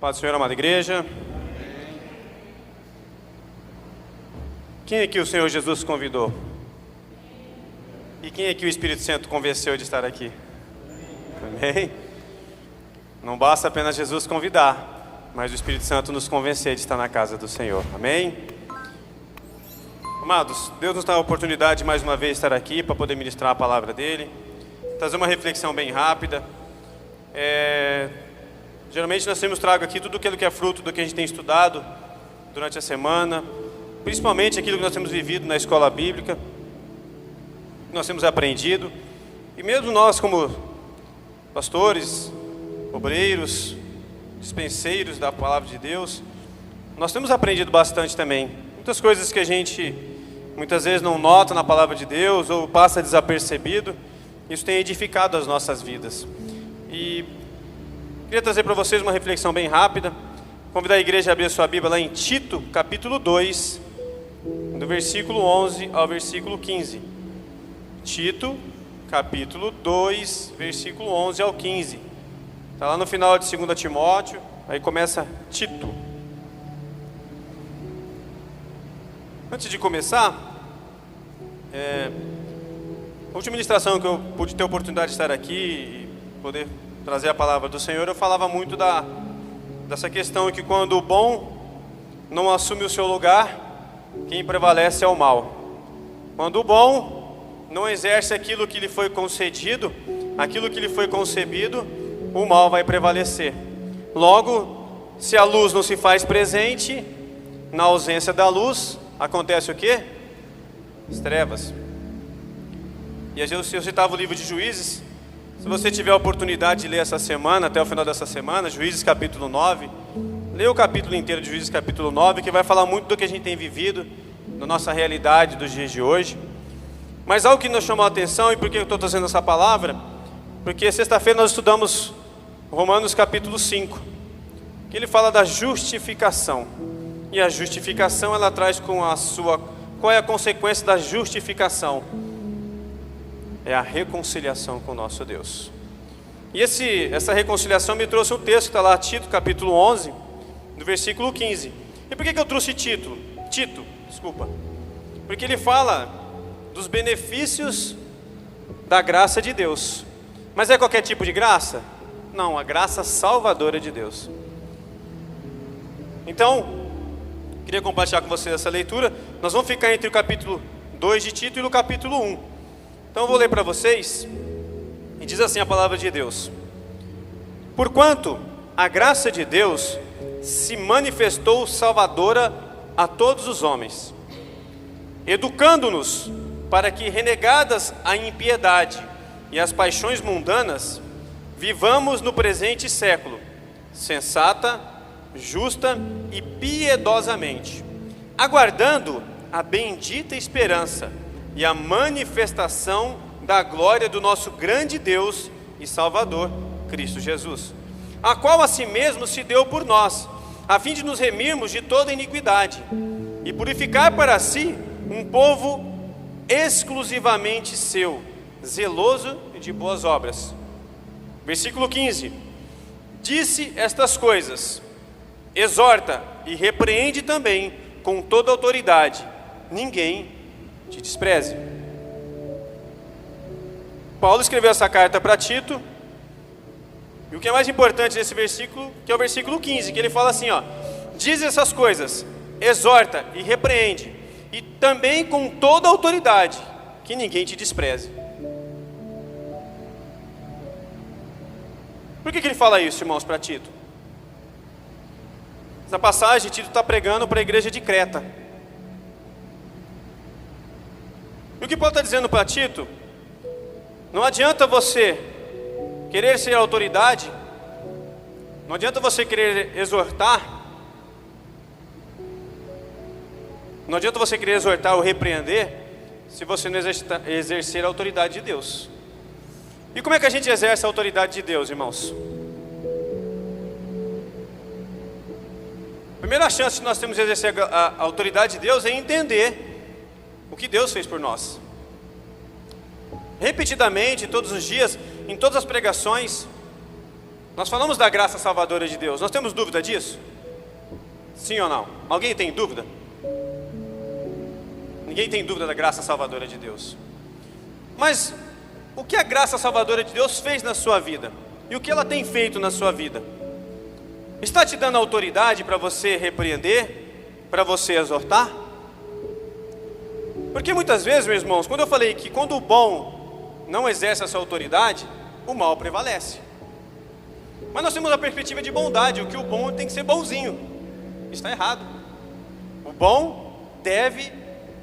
Paz do Senhor, amada igreja. Quem é que o Senhor Jesus convidou? E quem é que o Espírito Santo convenceu de estar aqui? Amém? Não basta apenas Jesus convidar, mas o Espírito Santo nos convencer de estar na casa do Senhor. Amém? Amados, Deus nos dá a oportunidade de mais uma vez estar aqui para poder ministrar a palavra dEle, trazer uma reflexão bem rápida. Geralmente nós temos trago aqui tudo aquilo que é fruto do que a gente tem estudado durante a semana, principalmente aquilo que nós temos vivido na escola bíblica, que nós temos aprendido, e mesmo nós como pastores, obreiros, dispenseiros da palavra de Deus, nós temos aprendido bastante também. Muitas coisas que a gente muitas vezes não nota na palavra de Deus ou passa desapercebido, isso tem edificado as nossas vidas. E queria trazer para vocês uma reflexão bem rápida. Convidar a igreja a abrir a sua Bíblia lá em Tito, capítulo 2, do versículo 11 ao versículo 15. Tito, capítulo 2, versículo 11 ao 15. Está lá no final de 2 Timóteo, aí começa Tito. Antes de começar, a última ministração que eu pude ter a oportunidade de estar aqui e poder trazer a palavra do Senhor, eu falava muito dessa questão que quando o bom não assume o seu lugar, quem prevalece é o mal. Quando o bom não exerce aquilo que lhe foi concedido, aquilo que lhe foi concebido, o mal vai prevalecer. Logo, se a luz não se faz presente, na ausência da luz, acontece o quê? As trevas. E eu citava o livro de Juízes. Se você tiver a oportunidade de ler essa semana, até o final dessa semana, Juízes capítulo 9, leia o capítulo inteiro de Juízes capítulo 9, que vai falar muito do que a gente tem vivido, na nossa realidade dos dias de hoje. Mas algo que nos chamou a atenção, e por que eu estou trazendo essa palavra? Porque sexta-feira nós estudamos Romanos capítulo 5, que ele fala da justificação. E a justificação, ela traz com a sua... Qual é a consequência da justificação? É a reconciliação com o nosso Deus. E essa reconciliação me trouxe um texto que está lá, Tito, capítulo 11, do versículo 15. E por que eu trouxe Tito? Porque ele fala dos benefícios da graça de Deus. Mas é qualquer tipo de graça? Não, a graça salvadora de Deus. Então, queria compartilhar com vocês essa leitura. Nós vamos ficar entre o capítulo 2 de Tito e o capítulo 1. Então eu vou ler para vocês, e diz assim a palavra de Deus: Porquanto a graça de Deus se manifestou salvadora a todos os homens, educando-nos para que, renegadas a impiedade e as paixões mundanas, vivamos no presente século, sensata, justa e piedosamente, aguardando a bendita esperança e a manifestação da glória do nosso grande Deus e Salvador, Cristo Jesus, a qual a si mesmo se deu por nós, a fim de nos remirmos de toda iniquidade e purificar para si um povo exclusivamente seu, zeloso e de boas obras. Versículo 15: Disse estas coisas, exorta e repreende também com toda autoridade, ninguém te despreze. Paulo escreveu essa carta para Tito, e o que é mais importante nesse versículo, que é o versículo 15, que ele fala assim, diz essas coisas, exorta e repreende, e também com toda autoridade, que ninguém te despreze. Por que ele fala isso, irmãos, para Tito? Essa passagem, Tito está pregando para a igreja de Creta. E o que Paulo está dizendo para Tito? Não adianta você querer ser autoridade, não adianta você querer exortar, não adianta você querer exortar ou repreender, se você não exercer a autoridade de Deus. E como é que a gente exerce a autoridade de Deus, irmãos? A primeira chance que nós temos de exercer a autoridade de Deus é entender o que Deus fez por nós. Repetidamente, todos os dias, em todas as pregações, Nós falamos da graça salvadora de Deus. Nós temos dúvida disso? Sim ou não? Alguém tem dúvida? Ninguém tem dúvida da graça salvadora de Deus. Mas o que a graça salvadora de Deus fez na sua vida? E o que ela tem feito na sua vida? Está te dando autoridade para você repreender? Para você exortar? Porque muitas vezes, meus irmãos, quando eu falei que quando o bom não exerce essa autoridade, o mal prevalece. Mas nós temos a perspectiva de bondade, o que o bom tem que ser bonzinho. Está errado. O bom deve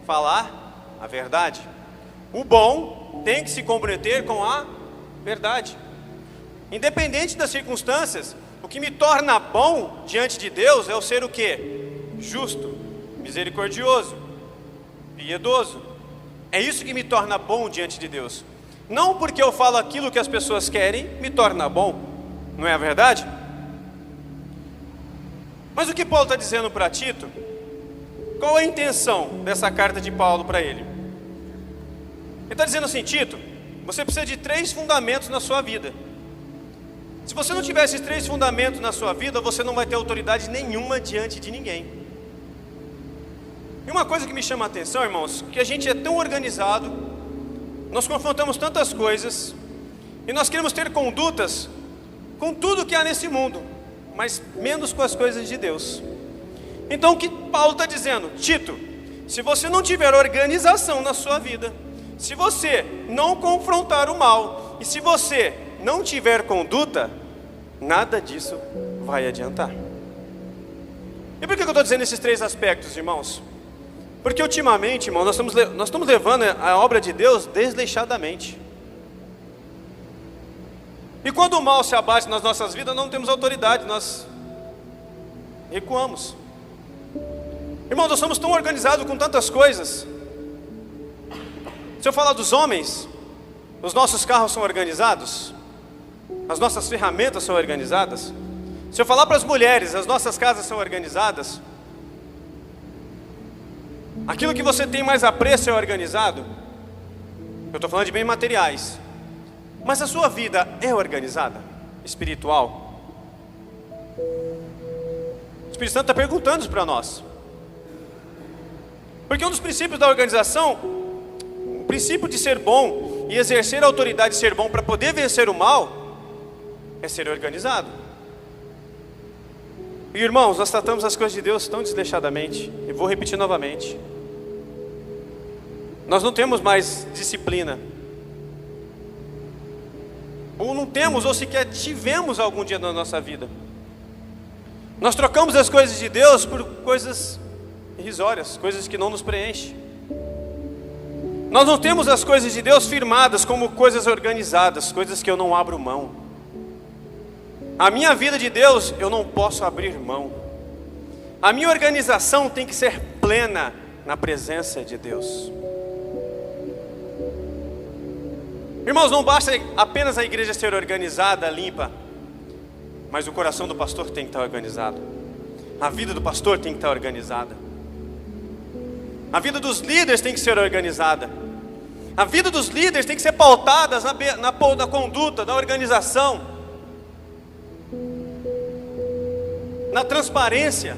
falar a verdade. O bom tem que se comprometer com a verdade. Independente das circunstâncias, o que me torna bom diante de Deus é o ser o quê? Justo, misericordioso, piedoso. É isso que me torna bom diante de Deus. Não porque eu falo aquilo que as pessoas querem, me torna bom. Não é a verdade? Mas o que Paulo está dizendo para Tito? Qual é a intenção dessa carta de Paulo para ele? Ele está dizendo assim: Tito, você precisa de 3 fundamentos na sua vida. Se você não tiver esses 3 fundamentos na sua vida, você não vai ter autoridade nenhuma diante de ninguém. E uma coisa que me chama a atenção, irmãos, que a gente é tão organizado, nós confrontamos tantas coisas, e nós queremos ter condutas com tudo que há nesse mundo, mas menos com as coisas de Deus. Então o que Paulo está dizendo? Tito, se você não tiver organização na sua vida, se você não confrontar o mal, e se você não tiver conduta, nada disso vai adiantar. E por que eu estou dizendo esses 3 aspectos, irmãos? Porque ultimamente, irmão, nós estamos levando a obra de Deus desleixadamente. E quando o mal se abate nas nossas vidas, não temos autoridade, nós recuamos. Irmão, nós somos tão organizados com tantas coisas. Se eu falar dos homens, os nossos carros são organizados, as nossas ferramentas são organizadas. Se eu falar para as mulheres, as nossas casas são organizadas. Aquilo que você tem mais apreço é organizado. Eu estou falando de bens materiais. Mas a sua vida é organizada? Espiritual? O Espírito Santo está perguntando isso para nós. Porque um dos princípios da organização, o princípio de ser bom e exercer a autoridade de ser bom para poder vencer o mal, é ser organizado. E irmãos, nós tratamos as coisas de Deus tão desleixadamente. E vou repetir novamente. Nós não temos mais disciplina. Ou não temos, ou sequer tivemos algum dia na nossa vida. Nós trocamos as coisas de Deus por coisas irrisórias, coisas que não nos preenchem. Nós não temos as coisas de Deus firmadas como coisas organizadas, coisas que eu não abro mão. A minha vida de Deus eu não posso abrir mão. A minha organização tem que ser plena na presença de Deus. Irmãos, não basta apenas a igreja ser organizada, limpa, mas o coração do pastor tem que estar organizado. A vida do pastor tem que estar organizada. A vida dos líderes tem que ser organizada. A vida dos líderes tem que ser pautada na conduta, na organização, na transparência.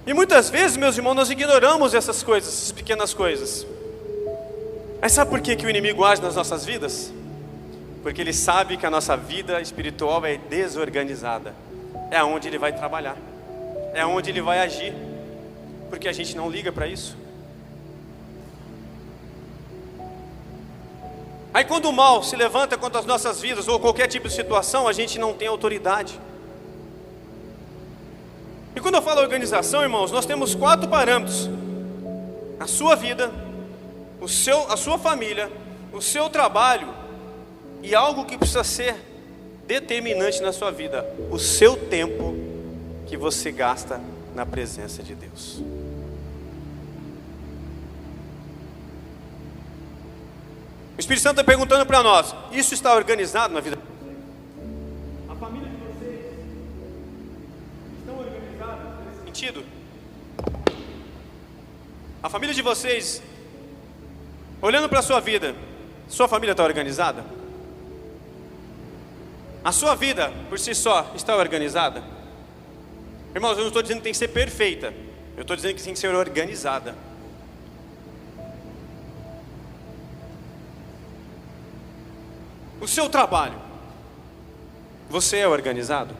E muitas vezes, meus irmãos, nós ignoramos essas coisas, essas pequenas coisas. Mas sabe por que o inimigo age nas nossas vidas? Porque ele sabe que a nossa vida espiritual é desorganizada. É onde ele vai trabalhar, é onde ele vai agir, porque a gente não liga para isso. Aí quando o mal se levanta contra as nossas vidas, ou qualquer tipo de situação, a gente não tem autoridade. E quando eu falo organização, irmãos, nós temos 4 parâmetros: a sua vida, a sua família, o seu trabalho, e algo que precisa ser determinante na sua vida: o seu tempo que você gasta na presença de Deus. O Espírito Santo está perguntando para nós: isso está organizado na vida? A família de vocês estão organizadas nesse sentido? A família de vocês, olhando para a sua vida, sua família está organizada? A sua vida, por si só, está organizada? Irmãos, eu não estou dizendo que tem que ser perfeita. Eu estou dizendo que tem que ser organizada. O seu trabalho, você é organizado?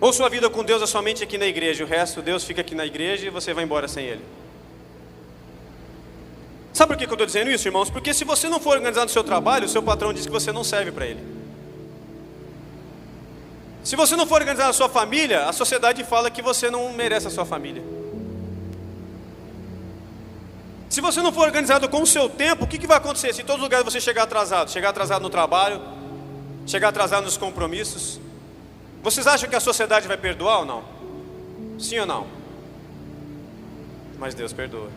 Ou sua vida com Deus é somente aqui na igreja, o resto Deus fica aqui na igreja e você vai embora sem Ele? Sabe por que eu estou dizendo isso, irmãos? Porque se você não for organizado no seu trabalho, o seu patrão diz que você não serve para ele. Se você não for organizado na sua família, a sociedade fala que você não merece a sua família. Se você não for organizado com o seu tempo, o que vai acontecer? Se em todos os lugares você chegar atrasado no trabalho, chegar atrasado nos compromissos, vocês acham que a sociedade vai perdoar ou não? Sim ou não? Mas Deus perdoa.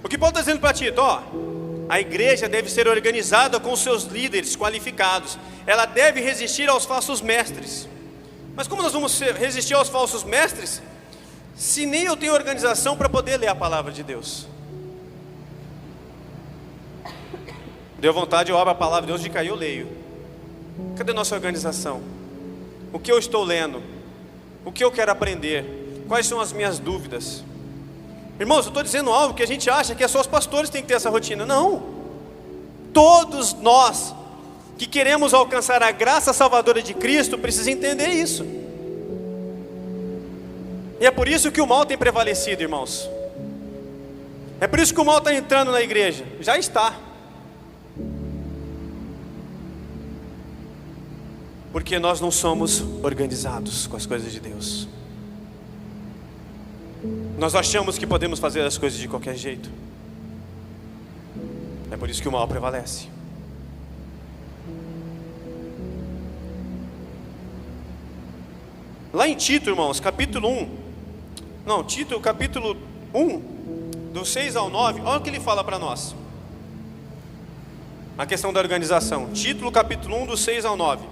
O que Paulo está dizendo para Tito? A igreja deve ser organizada com seus líderes qualificados. Ela deve resistir aos falsos mestres. Mas como nós vamos resistir aos falsos mestres, se nem eu tenho organização para poder ler a palavra de Deus? Deu vontade, eu abro a palavra de Deus e cair, eu leio. Cadê a nossa organização? O que eu estou lendo? O que eu quero aprender? Quais são as minhas dúvidas? Irmãos, eu estou dizendo algo que a gente acha que é só os pastores que têm que ter essa rotina. Não. Todos nós que queremos alcançar a graça salvadora de Cristo precisamos entender isso. E é por isso que o mal tem prevalecido, irmãos. É por isso que o mal está entrando na igreja. Já está. Porque nós não somos organizados com as coisas de Deus. Nós achamos que podemos fazer as coisas de qualquer jeito. É por isso que o mal prevalece. Lá em Tito, irmãos, capítulo 1. Tito, capítulo 1, do 6 ao 9. Olha o que ele fala para nós. A questão da organização. Tito, capítulo 1, do 6 ao 9.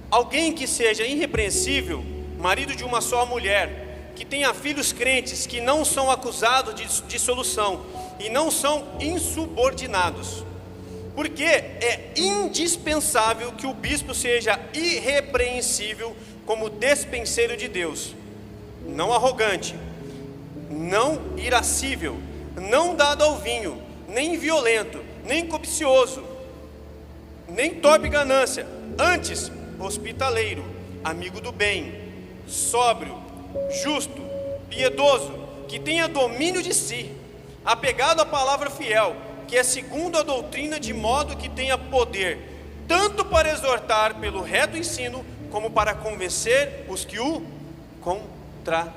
Alguém que seja irrepreensível, marido de uma só mulher, que tenha filhos crentes, que não são acusados de dissolução e não são insubordinados, porque é indispensável que o bispo seja irrepreensível como despenseiro de Deus, não arrogante, não irascível, não dado ao vinho, nem violento, nem cobicioso, nem torpe ganância, antes hospitaleiro, amigo do bem, sóbrio, justo, piedoso, que tenha domínio de si, apegado à palavra fiel, que é segundo a doutrina, de modo que tenha poder, tanto para exortar pelo reto ensino, como para convencer os que o contradizem.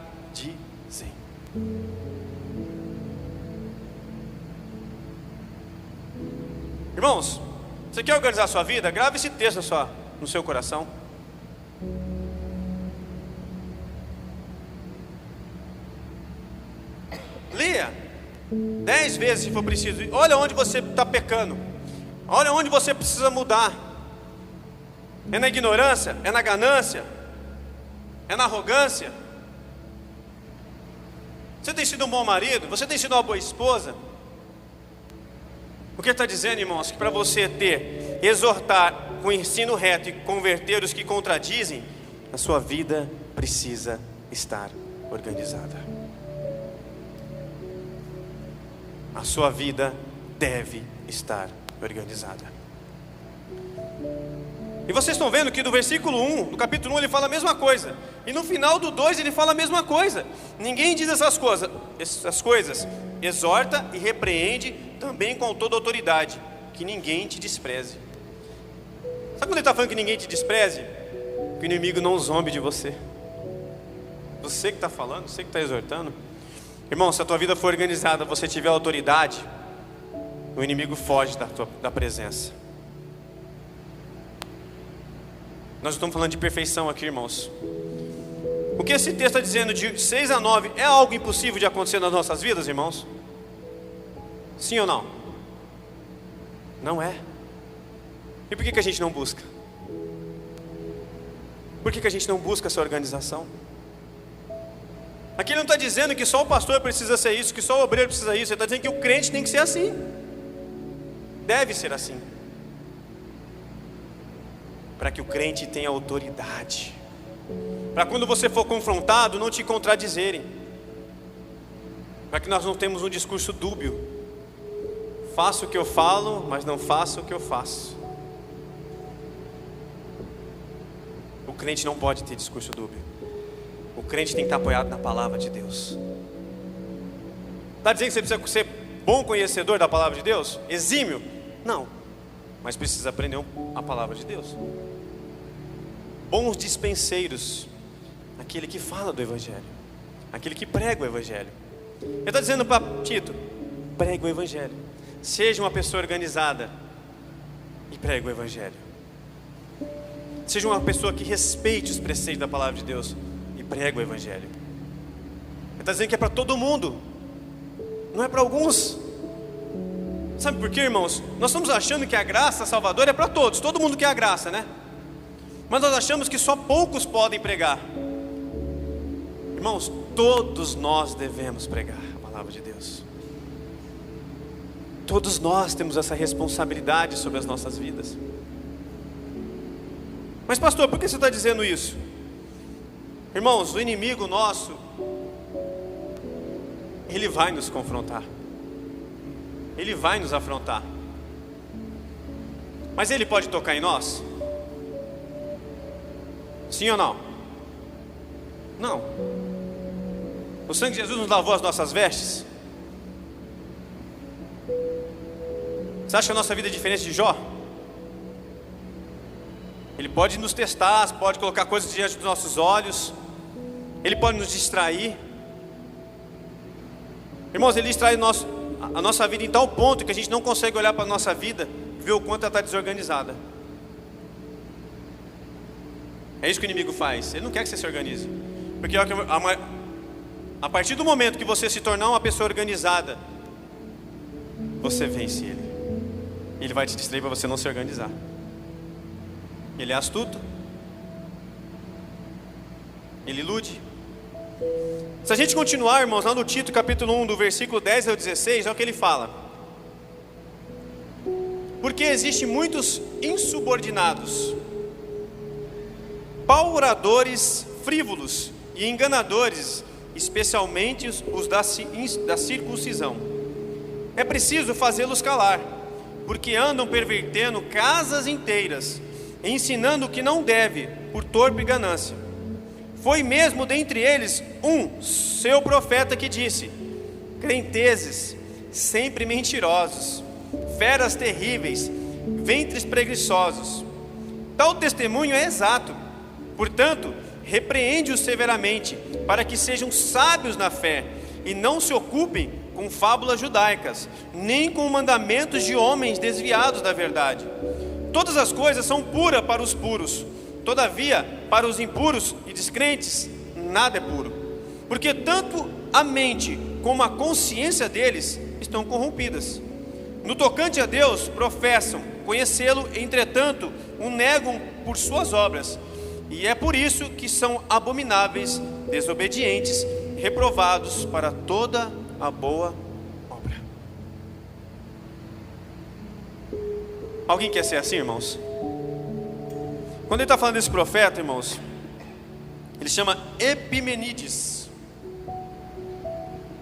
Irmãos, você quer organizar a sua vida? Grave esse texto no seu coração. Leia 10 vezes se for preciso. Olha onde você está pecando. Olha onde você precisa mudar. É na ignorância? É na ganância? É na arrogância? Você tem sido um bom marido? Você tem sido uma boa esposa? O que está dizendo, irmãos? Que para você exortar com ensino reto e converter os que contradizem, a sua vida precisa estar organizada. A sua vida deve estar organizada. E vocês estão vendo que do versículo 1, do capítulo 1, ele fala a mesma coisa. E no final do 2 ele fala a mesma coisa. Ninguém diz essas coisas. Exorta e repreende também com toda autoridade. Que ninguém te despreze. Sabe quando ele está falando que ninguém te despreze? Que o inimigo não zombe de você. Você que está falando, você que está exortando. Irmão, se a tua vida for organizada, você tiver autoridade, o inimigo foge da presença. Nós estamos falando de perfeição aqui, irmãos. O que esse texto está dizendo de 6 a 9 é algo impossível de acontecer nas nossas vidas, irmãos? Sim ou não? Não é. E por que a gente não busca? Por que a gente não busca essa organização? Aqui ele não está dizendo que só o pastor precisa ser isso, que só o obreiro precisa isso. Ele está dizendo que o crente tem que ser assim. Deve ser assim, para que o crente tenha autoridade, para quando você for confrontado não te contradizerem, para que nós não temos um discurso dúbio. Faço o que eu falo, mas não faço o que eu faço. O crente não pode ter discurso dúbio. O crente tem que estar apoiado na palavra de Deus. Está dizendo que você precisa ser bom conhecedor da palavra de Deus? Exímio? Não, mas precisa aprender a palavra de Deus. Bons dispenseiros, aquele que fala do Evangelho, aquele que prega o Evangelho. Ele está dizendo para Tito: pregue o Evangelho, seja uma pessoa organizada e pregue o Evangelho. Seja uma pessoa que respeite os preceitos da palavra de Deus e pregue o Evangelho. Ele está dizendo que é para todo mundo, não é para alguns. Sabe por quê, irmãos? Nós estamos achando que a graça salvadora é para todos. Todo mundo quer a graça, né? Mas nós achamos que só poucos podem pregar. Irmãos, todos nós devemos pregar a palavra de Deus. Todos nós temos essa responsabilidade sobre as nossas vidas. Mas pastor, por que você está dizendo isso? Irmãos, o inimigo nosso, ele vai nos confrontar, ele vai nos afrontar. Mas ele pode tocar em nós? Sim ou não? Não. O sangue de Jesus nos lavou as nossas vestes? Você acha que a nossa vida é diferente de Jó? Ele pode nos testar, pode colocar coisas diante dos nossos olhos, ele pode nos distrair. Irmãos, ele distrai a nossa vida em tal ponto que a gente não consegue olhar para a nossa vida e ver o quanto ela está desorganizada. É isso que o inimigo faz. Ele não quer que você se organize, porque a partir do momento que você se tornar uma pessoa organizada, você vence ele. Ele vai te distrair para você não se organizar. Ele é astuto, ele ilude. Se a gente continuar, irmãos, lá no Tito capítulo 1, do versículo 10 ao 16, é o que ele fala: porque existem muitos insubordinados, pauradores frívolos e enganadores, especialmente os da circuncisão. É preciso fazê-los calar, porque andam pervertendo casas inteiras, ensinando o que não deve, por torpe ganância. Foi mesmo dentre eles seu profeta que disse: crentezes, sempre mentirosos, feras terríveis, ventres preguiçosos. Tal testemunho é exato. Portanto, repreende-os severamente, para que sejam sábios na fé, e não se ocupem com fábulas judaicas, nem com mandamentos de homens desviados da verdade. Todas as coisas são puras para os puros, todavia, para os impuros e descrentes, nada é puro, porque tanto a mente como a consciência deles estão corrompidas. No tocante a Deus, professam conhecê-lo, entretanto, o negam por suas obras, e é por isso que são abomináveis, desobedientes, reprovados para toda a boa obra. Alguém quer ser assim, irmãos? Quando ele está falando desse profeta, irmãos, ele chama Epimenides.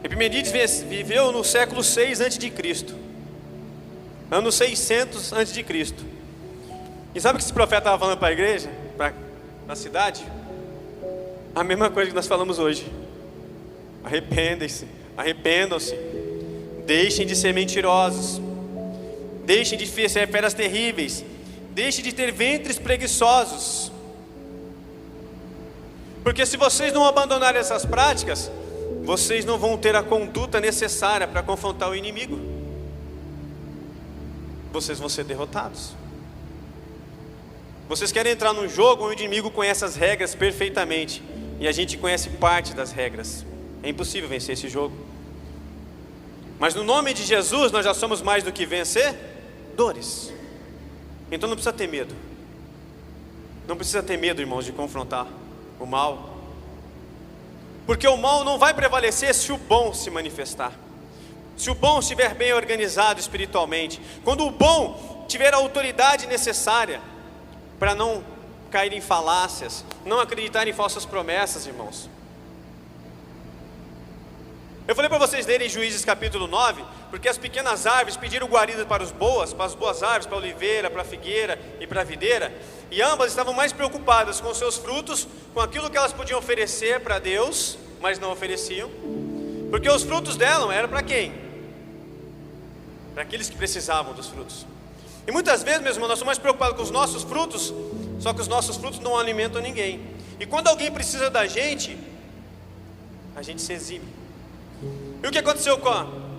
Epimenides viveu no século 6 a.C., ano 600 a.C. E sabe o que esse profeta estava falando para a igreja, para a cidade? A mesma coisa que nós falamos hoje: arrependem-se, arrependam-se, deixem de ser mentirosos, deixem de ser feras terríveis, deixem de ter ventres preguiçosos. Porque se vocês não abandonarem essas práticas, vocês não vão ter a conduta necessária para confrontar o inimigo. Vocês vão ser derrotados. Vocês querem entrar num jogo onde o inimigo conhece as regras perfeitamente, e a gente conhece parte das regras. É impossível vencer esse jogo. Mas no nome de Jesus nós já somos mais do que vencedores. Então não precisa ter medo. Não precisa ter medo, irmãos, de confrontar o mal, porque o mal não vai prevalecer se o bom se manifestar. se o bom estiver bem organizado espiritualmente, quando o bom tiver a autoridade necessária para não cair em falácias, não acreditar em falsas promessas, irmãos. Eu falei para vocês lerem Juízes capítulo 9, porque as pequenas árvores pediram guarida para as boas árvores, para a oliveira, para a figueira e para a videira, e ambas estavam mais preocupadas com os seus frutos, com aquilo que elas podiam oferecer para Deus, mas não ofereciam, porque os frutos delas eram para quem? Para aqueles que precisavam dos frutos. E muitas vezes, meus irmãos, nós somos mais preocupados com os nossos frutos, só que os nossos frutos não alimentam ninguém. E quando alguém precisa da gente, a gente se exime. E o que aconteceu com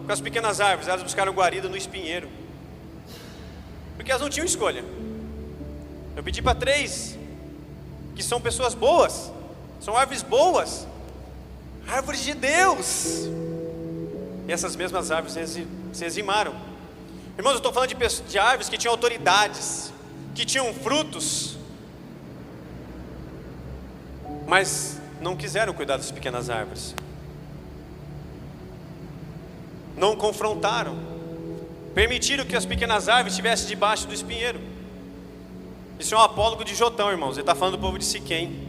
as pequenas árvores? Elas buscaram guarida no espinheiro, porque elas não tinham escolha. Eu pedi para 3, que são pessoas boas, são árvores boas, árvores de Deus, e essas mesmas árvores se eximaram. Irmãos, eu estou falando de árvores que tinham autoridades, que tinham frutos, mas não quiseram cuidar das pequenas árvores, não confrontaram, permitiram que as pequenas árvores estivessem debaixo do espinheiro. Isso é um apólogo de Jotão, irmãos. Ele está falando do povo de Siquém,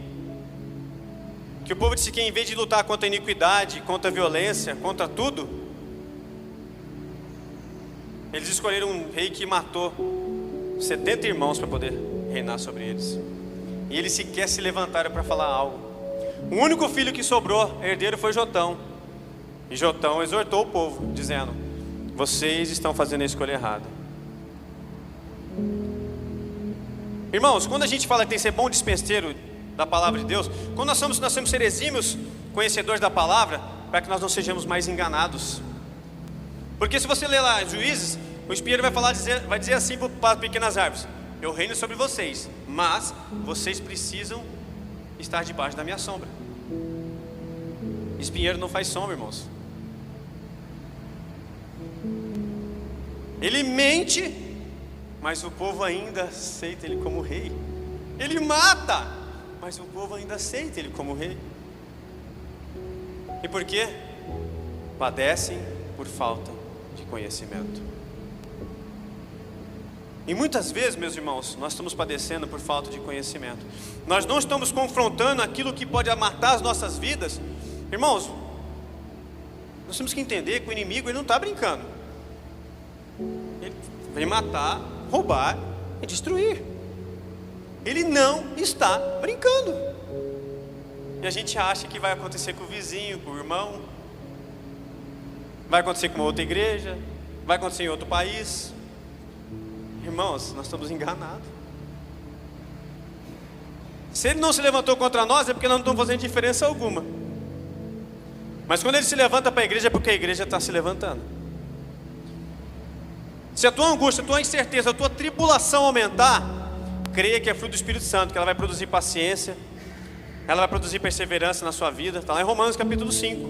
que o povo de Siquém, em vez de lutar contra a iniquidade, contra a violência, contra tudo, eles escolheram um rei que matou 70 irmãos para poder reinar sobre eles, e eles sequer se levantaram para falar algo. O único filho que sobrou herdeiro foi Jotão. E Jotão exortou o povo, dizendo: vocês estão fazendo a escolha errada. Irmãos, quando a gente fala que tem que ser bom dispenseiro da palavra de Deus, quando nós temos ser exímios conhecedores da palavra, para que nós não sejamos mais enganados. Porque se você ler lá Juízes, o espinheiro vai dizer assim para as pequenas árvores: eu reino sobre vocês, mas vocês precisam estar debaixo da minha sombra. Espinheiro não faz sombra, irmãos. Ele mente, mas o povo ainda aceita ele como rei. Ele mata, mas o povo ainda aceita ele como rei. E por quê? Padecem por falta de conhecimento. E muitas vezes, meus irmãos, nós estamos padecendo por falta de conhecimento. Nós não estamos confrontando aquilo que pode matar as nossas vidas. Irmãos, nós temos que entender que o inimigo, ele não está brincando. Ele vem matar, roubar e destruir. Ele não está brincando. E a gente acha que vai acontecer com o vizinho, com o irmão, vai acontecer com uma outra igreja, vai acontecer em outro país. Irmãos, nós estamos enganados. Se ele não se levantou contra nós, é porque nós não estamos fazendo diferença alguma. Mas quando ele se levanta para a igreja, é porque a igreja está se levantando. Se a tua angústia, a tua incerteza, a tua tribulação aumentar, creia que é fruto do Espírito Santo, que ela vai produzir paciência, ela vai produzir perseverança na sua vida. Está lá em Romanos capítulo 5.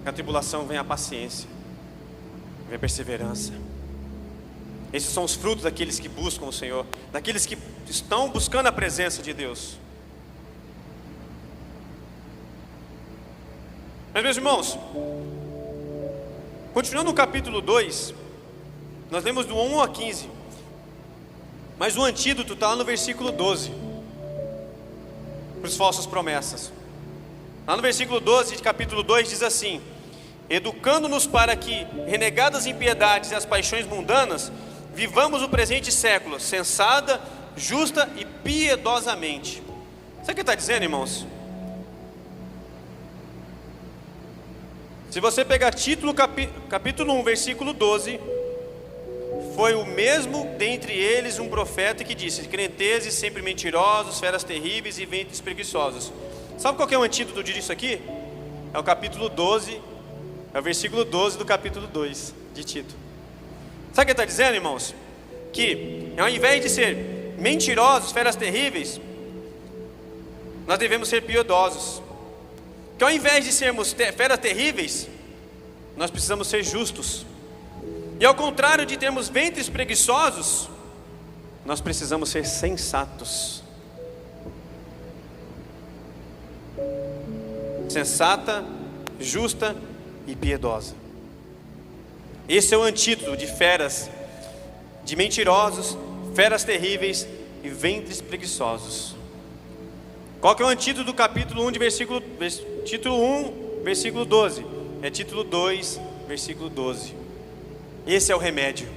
A tribulação vem a paciência, vem a perseverança. Esses são os frutos daqueles que buscam o Senhor, daqueles que estão buscando a presença de Deus. Mas, meus irmãos, continuando no capítulo 2, nós lemos do 1 a 15, mas o antídoto está lá no versículo 12, para as falsas promessas. Lá no versículo 12 de capítulo 2 diz assim: educando-nos para que, renegadas impiedades e as paixões mundanas, vivamos o presente século, sensata, justa e piedosamente. Sabe o que ele está dizendo, irmãos? Se você pegar título, capítulo 1, versículo 12, foi o mesmo dentre eles um profeta que disse: crentezes sempre mentirosos, feras terríveis e ventres preguiçosos. Sabe qual que é o antídoto disso aqui? É o capítulo 12, é o versículo 12 do capítulo 2 de Tito. Sabe o que ele está dizendo, irmãos? Que ao invés de ser mentirosos, feras terríveis, nós devemos ser piedosos. Que ao invés de sermos feras terríveis, nós precisamos ser justos. E ao contrário de termos ventres preguiçosos, nós precisamos ser sensatos. Sensata, justa e piedosa. Esse é o antídoto de feras, de mentirosos, feras terríveis e ventres preguiçosos. Qual que é o antídoto do capítulo 1 título 1, versículo 12? É título 2, versículo 12. Esse é o remédio.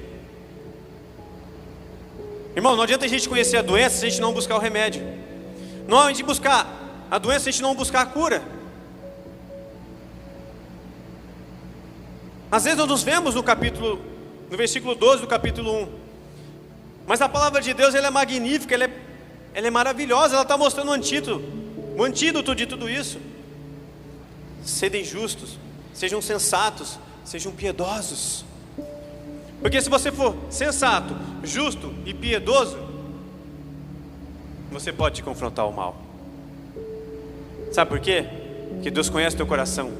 Irmão, não adianta a gente conhecer a doença se a gente não buscar o remédio. Não adianta a gente buscar a doença se a gente não buscar a cura. Às vezes nós nos vemos no versículo 12 do capítulo 1. Mas a palavra de Deus, ela é magnífica, ela é maravilhosa, ela está mostrando o antídoto de tudo isso. Sejam justos, sejam sensatos, sejam piedosos. Porque se você for sensato, justo e piedoso, você pode confrontar o mal. Sabe por quê? Porque Deus conhece teu coração.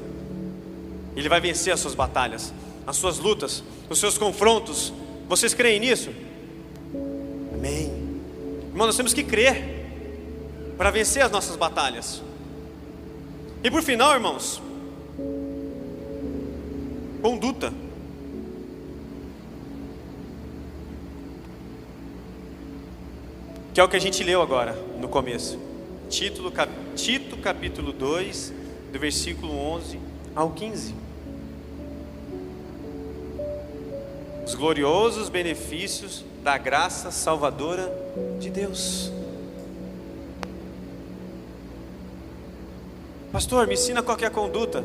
Ele vai vencer as suas batalhas, as suas lutas, os seus confrontos. Vocês creem nisso? Amém. Irmão, nós temos que crer para vencer as nossas batalhas. E por final, irmãos, conduta. Que é o que a gente leu agora no começo. Tito capítulo 2, do versículo 11 ao 15. Os gloriosos benefícios da graça salvadora de Deus. Pastor, me ensina qual que é a conduta.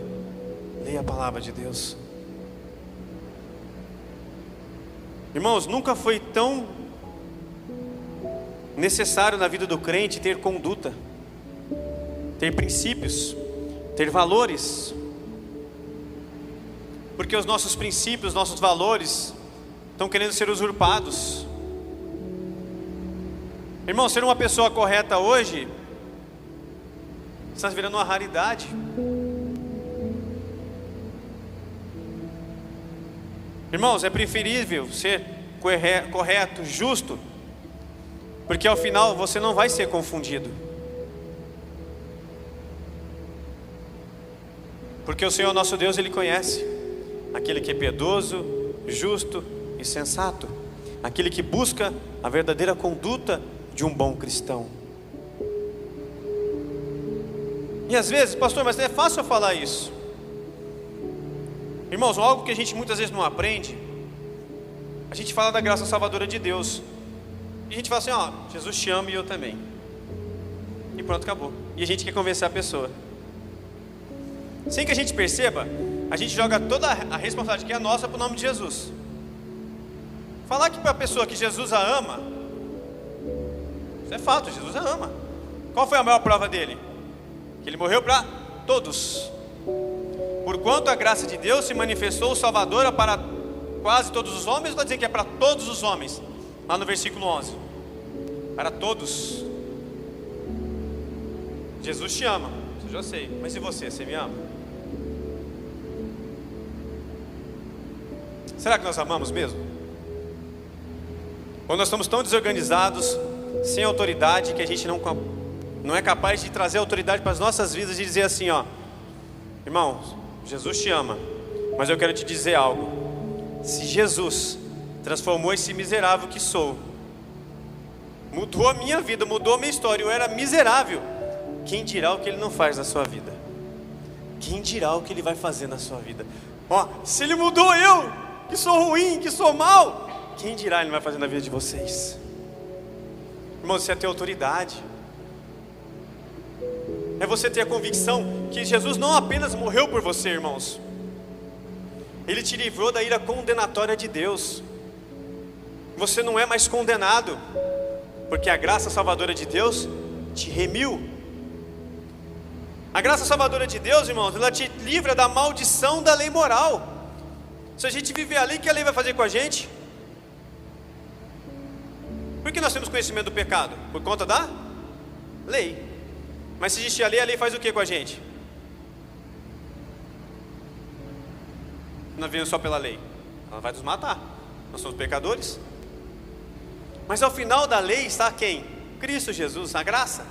Leia a palavra de Deus. Irmãos, nunca foi tão necessário na vida do crente ter conduta, ter princípios, ter valores. Porque os nossos princípios, nossos valores estão querendo ser usurpados. Irmão, ser uma pessoa correta hoje está virando uma raridade. Irmãos, é preferível ser correto, justo, porque ao final você não vai ser confundido. Porque o Senhor nosso Deus, Ele conhece aquele que é piedoso, justo e sensato, aquele que busca a verdadeira conduta de um bom cristão. E às vezes, pastor, mas é fácil eu falar isso. Irmãos, algo que a gente muitas vezes não aprende. A gente fala da graça salvadora de Deus, e a gente fala assim, ó, Jesus te ama e eu também. E pronto, acabou. E a gente quer convencer a pessoa. Sem que a gente perceba, a gente joga toda a responsabilidade que é nossa para o nome de Jesus. Falar que para a pessoa que Jesus a ama, isso é fato, Jesus a ama. Qual foi a maior prova dele? Que ele morreu para todos. Porquanto a graça de Deus se manifestou salvadora para quase todos os homens, está dizendo que é para todos os homens, lá no versículo 11. Para todos. Jesus te ama, isso eu já sei. Mas e você me ama? Será que nós amamos mesmo? Ou nós estamos tão desorganizados, sem autoridade, que a gente não é capaz de trazer autoridade para as nossas vidas e dizer assim, ó, irmãos, Jesus te ama, mas eu quero te dizer algo. Se Jesus transformou esse miserável que sou, mudou a minha vida, mudou a minha história, eu era miserável, quem dirá o que Ele não faz na sua vida? Quem dirá o que Ele vai fazer na sua vida? Ó, se Ele mudou eu, que sou ruim, que sou mal, quem dirá Ele vai fazer na vida de vocês? Irmãos, você é ter autoridade. É você ter a convicção que Jesus não apenas morreu por você, irmãos. Ele te livrou da ira condenatória de Deus. Você não é mais condenado, porque a graça salvadora de Deus te remiu. A graça salvadora de Deus, irmãos, ela te livra da maldição da lei moral. Se a gente viver a lei, o que a lei vai fazer com a gente? Por que nós temos conhecimento do pecado? Por conta da lei. Mas se existe a lei faz o que com a gente? Nós viemos só pela lei. Ela vai nos matar. Nós somos pecadores. Mas ao final da lei está quem? Cristo Jesus, a graça.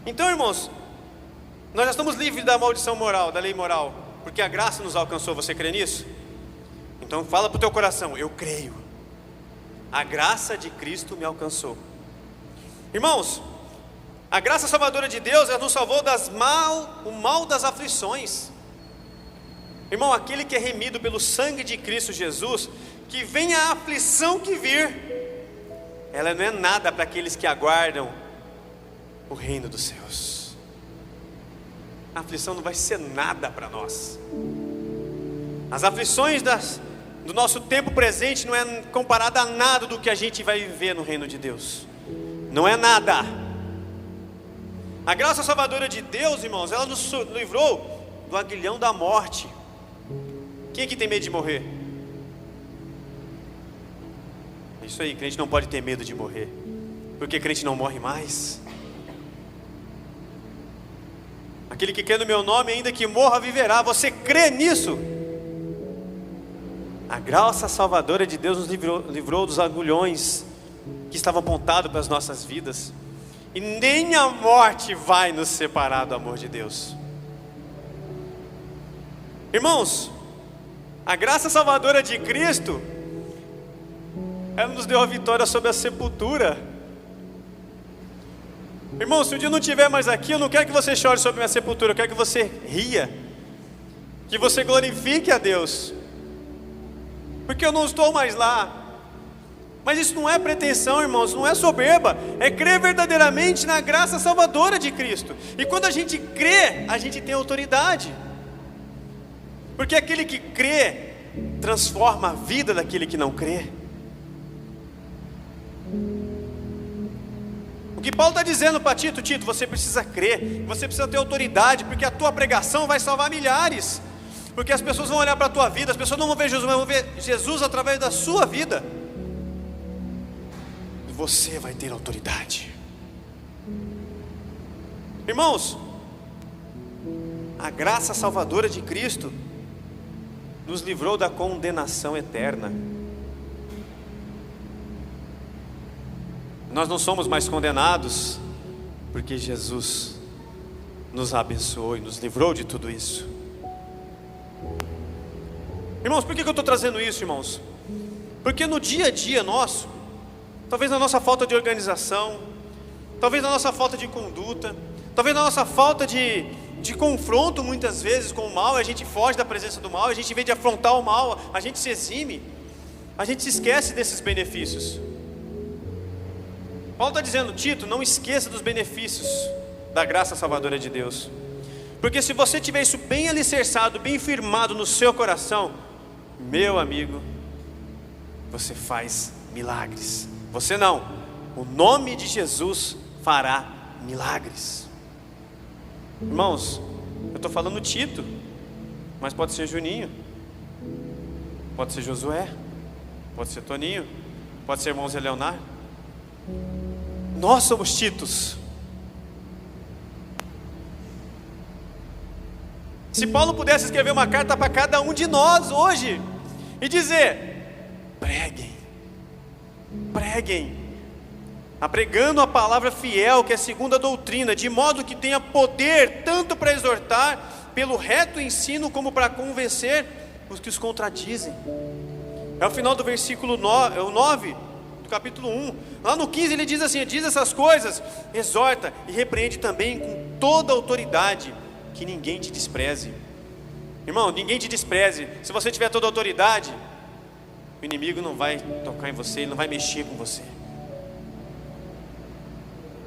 Então, irmãos, Nós já estamos livres da maldição moral, da lei moral, porque a graça nos alcançou. Você crê nisso? Então fala para o teu coração: eu creio. A graça de Cristo me alcançou. Irmãos, a graça salvadora de Deus, ela nos salvou o mal das aflições. Irmão, aquele que é remido pelo sangue de Cristo Jesus, que venha a aflição que vir, ela não é nada para aqueles que aguardam o reino dos céus. A aflição não vai ser nada para nós. As aflições do nosso tempo presente não é comparada a nada do que a gente vai viver no reino de Deus. Não é nada. A graça salvadora de Deus, irmãos, ela nos livrou do aguilhão da morte. Quem aqui tem medo de morrer? É isso aí, crente não pode ter medo de morrer, porque crente não morre mais. Aquele que crê no meu nome, ainda que morra, viverá. Você crê nisso? A graça salvadora de Deus nos livrou dos agulhões que estavam apontados para as nossas vidas, e nem a morte vai nos separar do amor de Deus. Irmãos, a graça salvadora de Cristo, ela nos deu a vitória sobre a sepultura. Irmão, se um dia eu não estiver mais aqui, eu não quero que você chore sobre a minha sepultura, eu quero que você ria, que você glorifique a Deus, porque eu não estou mais lá. Mas isso não é pretensão, irmãos, não é soberba, é crer verdadeiramente na graça salvadora de Cristo. E quando a gente crê, a gente tem autoridade, porque aquele que crê transforma a vida daquele que não crê. O que Paulo está dizendo para Tito: Tito, você precisa crer, você precisa ter autoridade, porque a tua pregação vai salvar milhares, porque as pessoas vão olhar para a tua vida, as pessoas não vão ver Jesus, mas vão ver Jesus através da sua vida, e você vai ter autoridade. Irmãos, a graça salvadora de Cristo nos livrou da condenação eterna. Nós não somos mais condenados, porque Jesus nos abençoou e nos livrou de tudo isso. Irmãos, por que eu estou trazendo isso, irmãos? Porque no dia a dia nosso, talvez na nossa falta de organização, talvez na nossa falta de conduta, talvez na nossa falta de confronto muitas vezes com o mal, a gente foge da presença do mal, a gente, em vez de afrontar o mal, a gente se exime, a gente se esquece desses benefícios. Paulo está dizendo: Tito, não esqueça dos benefícios da graça salvadora de Deus, porque se você tiver isso bem alicerçado, bem firmado no seu coração, meu amigo, você faz milagres. Você não, o nome de Jesus fará milagres. Irmãos, eu estou falando Tito, mas pode ser Juninho, pode ser Josué, pode ser Toninho, pode ser irmão Zé Leonardo. Nós somos Titos. Se Paulo pudesse escrever uma carta para cada um de nós hoje e dizer: preguem, apregando a palavra fiel, que é segundo a doutrina, de modo que tenha poder tanto para exortar pelo reto ensino, como para convencer os que os contradizem. É o final do versículo 9 do capítulo 1. Lá no 15 ele diz assim: diz essas coisas, exorta e repreende também com toda autoridade, que ninguém te despreze. Irmão, ninguém te despreze. Se você tiver toda autoridade, o inimigo não vai tocar em você, ele não vai mexer com você.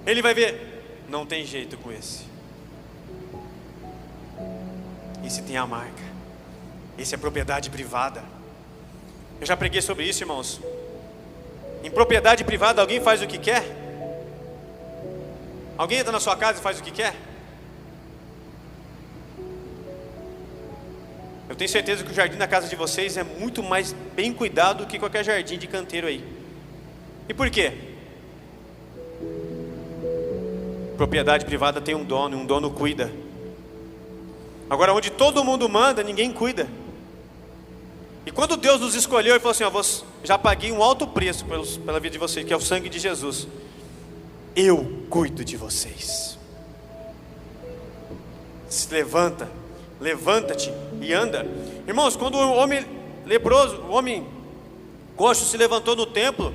Ele vai ver: não tem jeito com esse. Esse tem a marca, esse é propriedade privada. Eu já preguei sobre isso, irmãos. Em propriedade privada, alguém faz o que quer? Alguém entra na sua casa e faz o que quer? Eu tenho certeza que o jardim da casa de vocês é muito mais bem cuidado do que qualquer jardim de canteiro aí. E por quê? Propriedade privada tem um dono, e um dono cuida. Agora, onde todo mundo manda, ninguém cuida. E quando Deus nos escolheu e falou assim: já paguei um alto preço pela vida de vocês, que é o sangue de Jesus, eu cuido de vocês. Se levanta, levanta-te e anda. Irmãos, quando o homem leproso, o homem coxo se levantou no templo,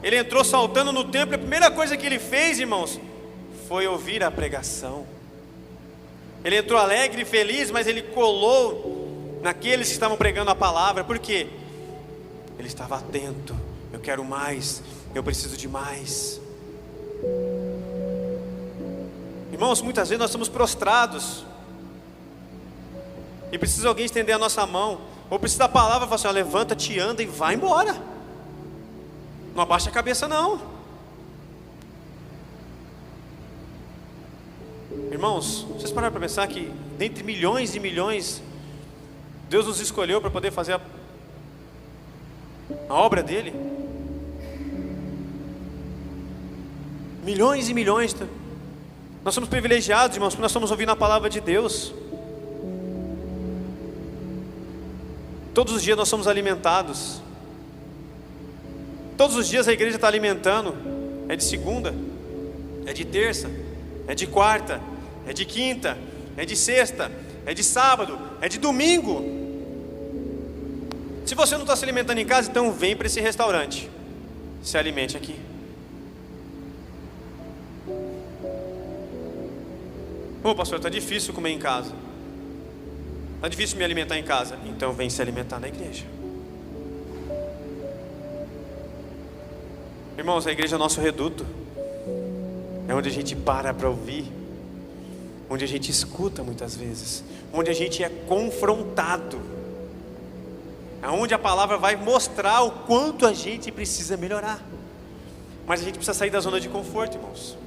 ele entrou saltando no templo, e a primeira coisa que ele fez, irmãos, foi ouvir a pregação. Ele entrou alegre e feliz, mas ele colou naqueles que estavam pregando a palavra. Por quê? Ele estava atento. Eu quero mais, eu preciso de mais. Irmãos, muitas vezes nós estamos prostrados e precisa alguém estender a nossa mão, ou precisa da palavra e falar assim: ó, levanta-te, anda e vai embora. Não abaixa a cabeça não. Irmãos, vocês pararam para pensar que dentre milhões e milhões, Deus nos escolheu para poder fazer a obra dele? Milhões e milhões. Nós somos privilegiados, irmãos, porque nós estamos ouvindo a palavra de Deus. Todos os dias nós somos alimentados. Todos os dias a igreja está alimentando. É de segunda, é de terça, é de quarta, é de quinta, é de sexta, é de sábado, é de domingo. Se você não está se alimentando em casa, então vem para esse restaurante, se alimente aqui. Ô pastor, está difícil comer em casa, está difícil me alimentar em casa. Então vem se alimentar na igreja. Irmãos, a igreja é o nosso reduto. É onde a gente para ouvir, onde a gente escuta muitas vezes, onde a gente é confrontado, é onde a palavra vai mostrar o quanto a gente precisa melhorar. Mas a gente precisa sair da zona de conforto, irmãos.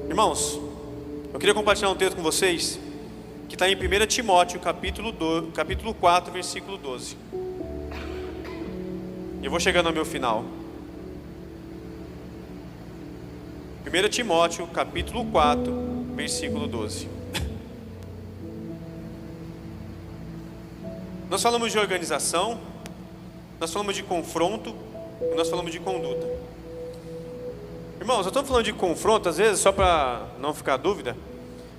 Irmãos, eu queria compartilhar um texto com vocês que está em 1 Timóteo capítulo 4, versículo 12. Eu vou chegando ao meu final. 1 Timóteo capítulo 4, versículo 12. Nós falamos de organização, nós falamos de confronto, e nós falamos de conduta. Irmãos, eu estou falando de confronto, às vezes, só para não ficar dúvida,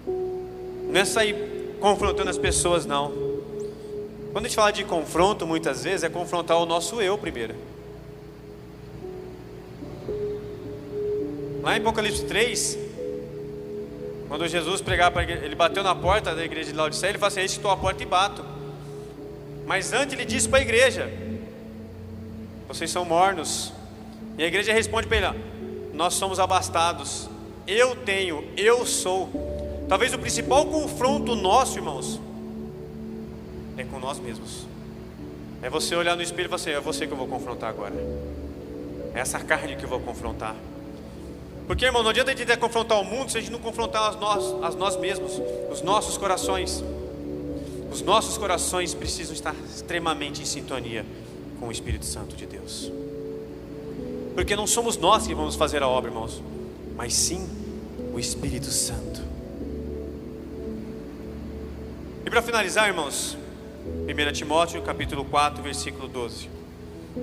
não é sair confrontando as pessoas, não. Quando a gente fala de confronto, muitas vezes, é confrontar o nosso eu primeiro. Lá em Apocalipse 3, quando Jesus pregava para a igreja, ele bateu na porta da igreja de Laodiceia, ele falou assim: eis que estou à porta e bato. Mas antes ele disse para a igreja: vocês são mornos. E a igreja responde para ele: nós somos abastados. Eu tenho, eu sou. Talvez o principal confronto nosso, irmãos, é com nós mesmos. É você olhar no espelho e falar assim: é você que eu vou confrontar agora. É essa carne que eu vou confrontar. Porque, irmão, não adianta a gente tentar confrontar o mundo se a gente não confrontar a nós mesmos, os nossos corações. Os nossos corações precisam estar extremamente em sintonia com o Espírito Santo de Deus. Porque não somos nós que vamos fazer a obra, irmãos, mas sim o Espírito Santo. E para finalizar, irmãos, 1 Timóteo capítulo 4, versículo 12,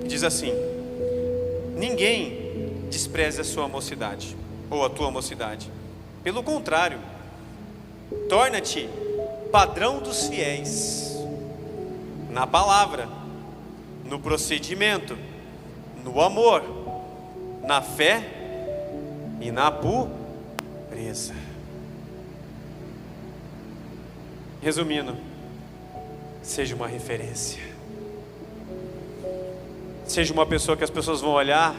diz assim: ninguém despreze a sua mocidade, ou a tua mocidade. Pelo contrário, torna-te padrão dos fiéis, na palavra, no procedimento, no amor, na fé e na pureza. Resumindo, seja uma referência, seja uma pessoa que as pessoas vão olhar,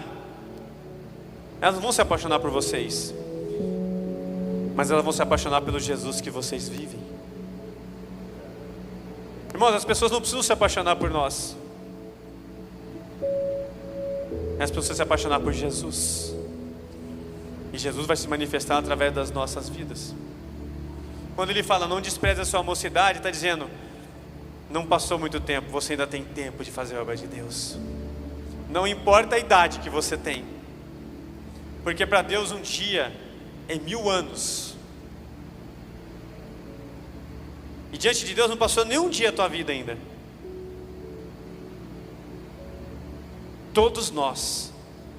elas vão se apaixonar por vocês, mas elas vão se apaixonar pelo Jesus que vocês vivem. Irmãos, as pessoas não precisam se apaixonar por nós, elas precisam se apaixonar por Jesus. E Jesus vai se manifestar através das nossas vidas. Quando ele fala: não despreze a sua mocidade, está dizendo: não passou muito tempo, você ainda tem tempo de fazer a obra de Deus. Não importa a idade que você tem, porque para Deus um dia é 1000 anos. E diante de Deus não passou nenhum dia a tua vida ainda. Todos nós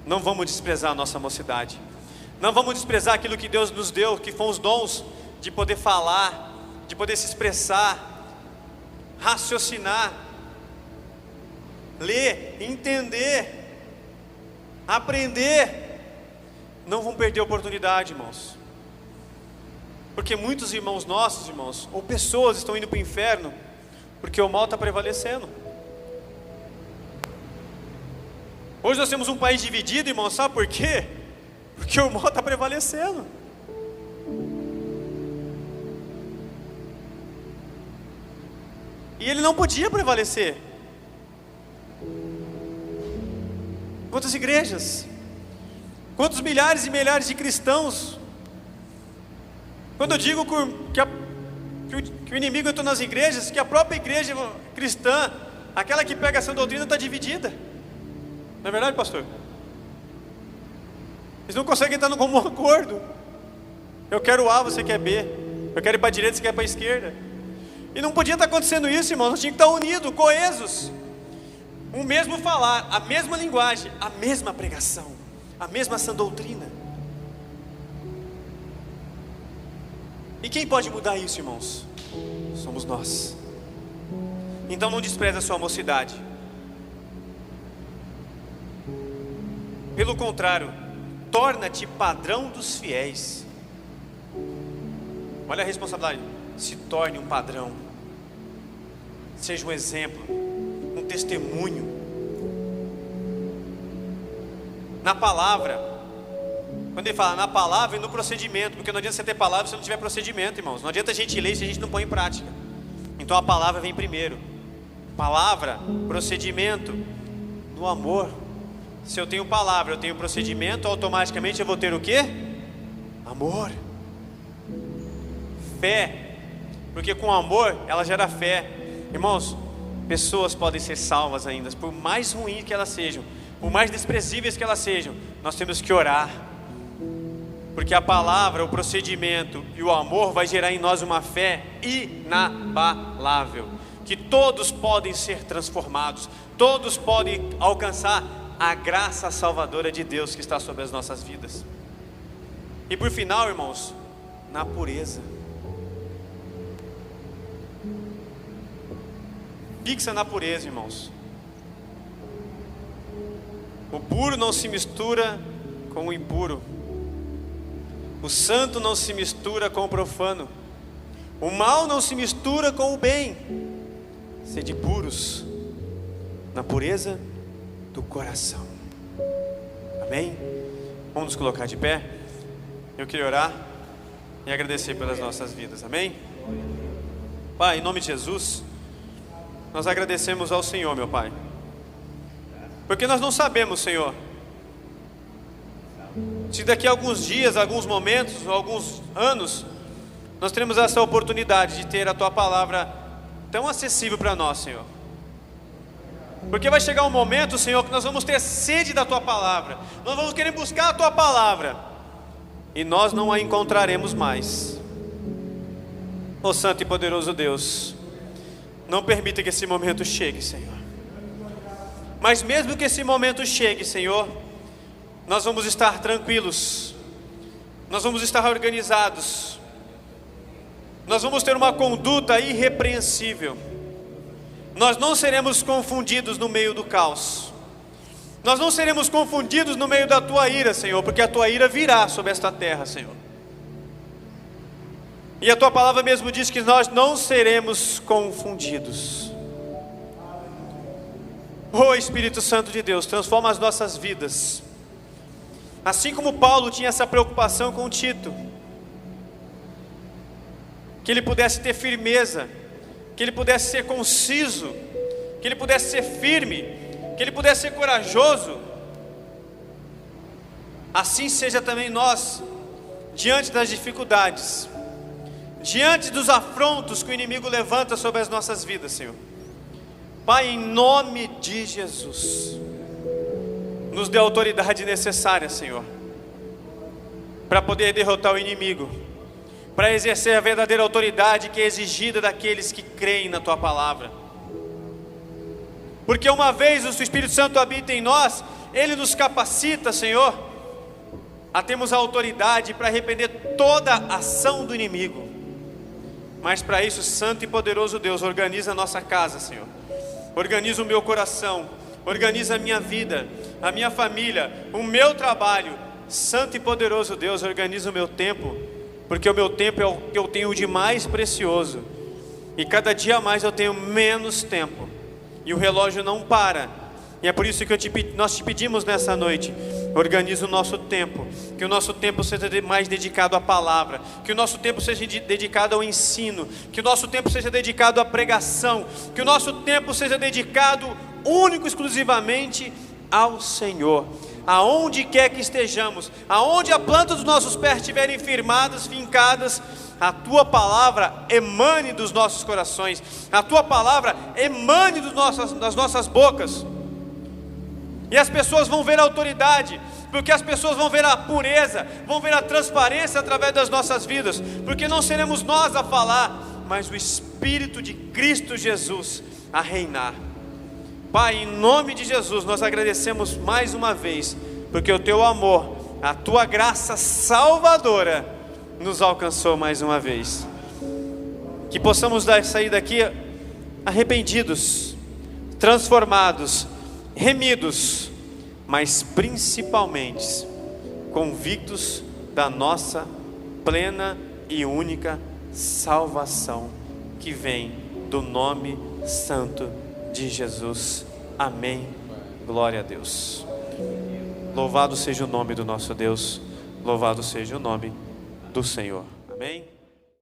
não vamos desprezar a nossa mocidade. Não vamos desprezar aquilo que Deus nos deu, que foram os dons de poder falar, de poder se expressar, raciocinar, ler, entender, aprender. Não vamos perder a oportunidade, irmãos. Porque muitos irmãos nossos, irmãos, ou pessoas estão indo para o inferno, porque o mal está prevalecendo. Hoje nós temos um país dividido, irmãos, sabe por quê? Porque o mal está prevalecendo. E ele não podia prevalecer. Quantas igrejas, quantos milhares e milhares de cristãos. Quando eu digo que o inimigo entrou nas igrejas, que a própria igreja cristã, aquela que pega essa doutrina, está dividida. Não é verdade, pastor? Eles não conseguem entrar num comum acordo. Eu quero A, você quer B. Eu quero ir para a direita, você quer ir para a esquerda. E não podia estar acontecendo isso, irmão. Nós tínhamos que estar unidos, coesos. O mesmo falar, a mesma linguagem, a mesma pregação, a mesma sã doutrina. E quem pode mudar isso, irmãos? Somos nós. Então não despreze a sua mocidade. Pelo contrário, torna-te padrão dos fiéis. Olha a responsabilidade. Se torne um padrão. Seja um exemplo, um testemunho. Na palavra. Quando ele fala na palavra e no procedimento, porque não adianta você ter palavra se não tiver procedimento, irmãos. Não adianta a gente ler se a gente não põe em prática. Então a palavra vem primeiro. Palavra, procedimento, no amor. Se eu tenho palavra, eu tenho procedimento, automaticamente eu vou ter o quê? Amor. Fé. Porque com amor ela gera fé. Irmãos, pessoas podem ser salvas ainda, por mais ruins que elas sejam, por mais desprezíveis que elas sejam, nós temos que orar. Porque a palavra, o procedimento e o amor vai gerar em nós uma fé inabalável. Que todos podem ser transformados, todos podem alcançar a graça salvadora de Deus que está sobre as nossas vidas. E por final, irmãos, na pureza. Fixa na pureza, irmãos. O puro não se mistura com o impuro. O santo não se mistura com o profano. O mal não se mistura com o bem. Sede puros na pureza do coração. Amém? Vamos nos colocar de pé. Eu queria orar e agradecer pelas nossas vidas. Amém? Pai, em nome de Jesus, nós agradecemos ao Senhor, meu Pai, porque nós não sabemos, Senhor, se daqui a alguns dias, alguns momentos, alguns anos, nós teremos essa oportunidade de ter a Tua palavra tão acessível para nós, Senhor. Porque vai chegar um momento, Senhor, que nós vamos ter sede da Tua palavra, nós vamos querer buscar a Tua palavra, e nós não a encontraremos mais. Ó Santo e poderoso Deus, não permita que esse momento chegue, Senhor. Mas mesmo que esse momento chegue, Senhor, nós vamos estar tranquilos, nós vamos estar organizados, nós vamos ter uma conduta irrepreensível, nós não seremos confundidos no meio do caos, nós não seremos confundidos no meio da Tua ira, Senhor, porque a Tua ira virá sobre esta terra, Senhor. E a Tua palavra mesmo diz que nós não seremos confundidos. Oh Espírito Santo de Deus, transforma as nossas vidas. Assim como Paulo tinha essa preocupação com Tito, que ele pudesse ter firmeza, que ele pudesse ser conciso, que ele pudesse ser firme, que ele pudesse ser corajoso. Assim seja também nós, diante das dificuldades, diante dos afrontos que o inimigo levanta sobre as nossas vidas, Senhor. Pai, em nome de Jesus, nos dê a autoridade necessária, Senhor, para poder derrotar o inimigo, para exercer a verdadeira autoridade que é exigida daqueles que creem na Tua palavra. Porque uma vez o Espírito Santo habita em nós, Ele nos capacita, Senhor, a termos a autoridade para repreender toda ação do inimigo. Mas para isso, santo e poderoso Deus, organiza a nossa casa, Senhor. Organiza o meu coração, organiza a minha vida, a minha família, o meu trabalho. Santo e poderoso Deus, organiza o meu tempo, porque o meu tempo é o que eu tenho de mais precioso. E cada dia mais eu tenho menos tempo, e o relógio não para. E é por isso que nós te pedimos nessa noite: organiza o nosso tempo, que o nosso tempo seja mais dedicado à palavra, que o nosso tempo seja dedicado ao ensino, que o nosso tempo seja dedicado à pregação, que o nosso tempo seja dedicado único, exclusivamente ao Senhor. Aonde quer que estejamos, aonde a planta dos nossos pés estiverem firmadas, fincadas, a Tua palavra emane dos nossos corações, a Tua palavra emane das nossas bocas. E as pessoas vão ver a autoridade, porque as pessoas vão ver a pureza, vão ver a transparência através das nossas vidas, porque não seremos nós a falar, mas o Espírito de Cristo Jesus a reinar. Pai, em nome de Jesus, nós agradecemos mais uma vez, porque o Teu amor, a Tua graça salvadora nos alcançou mais uma vez. Que possamos sair daqui arrependidos, transformados, remidos, mas principalmente convictos da nossa plena e única salvação, que vem do nome santo de Jesus. Amém. Glória a Deus. Louvado seja o nome do nosso Deus, louvado seja o nome do Senhor. Amém.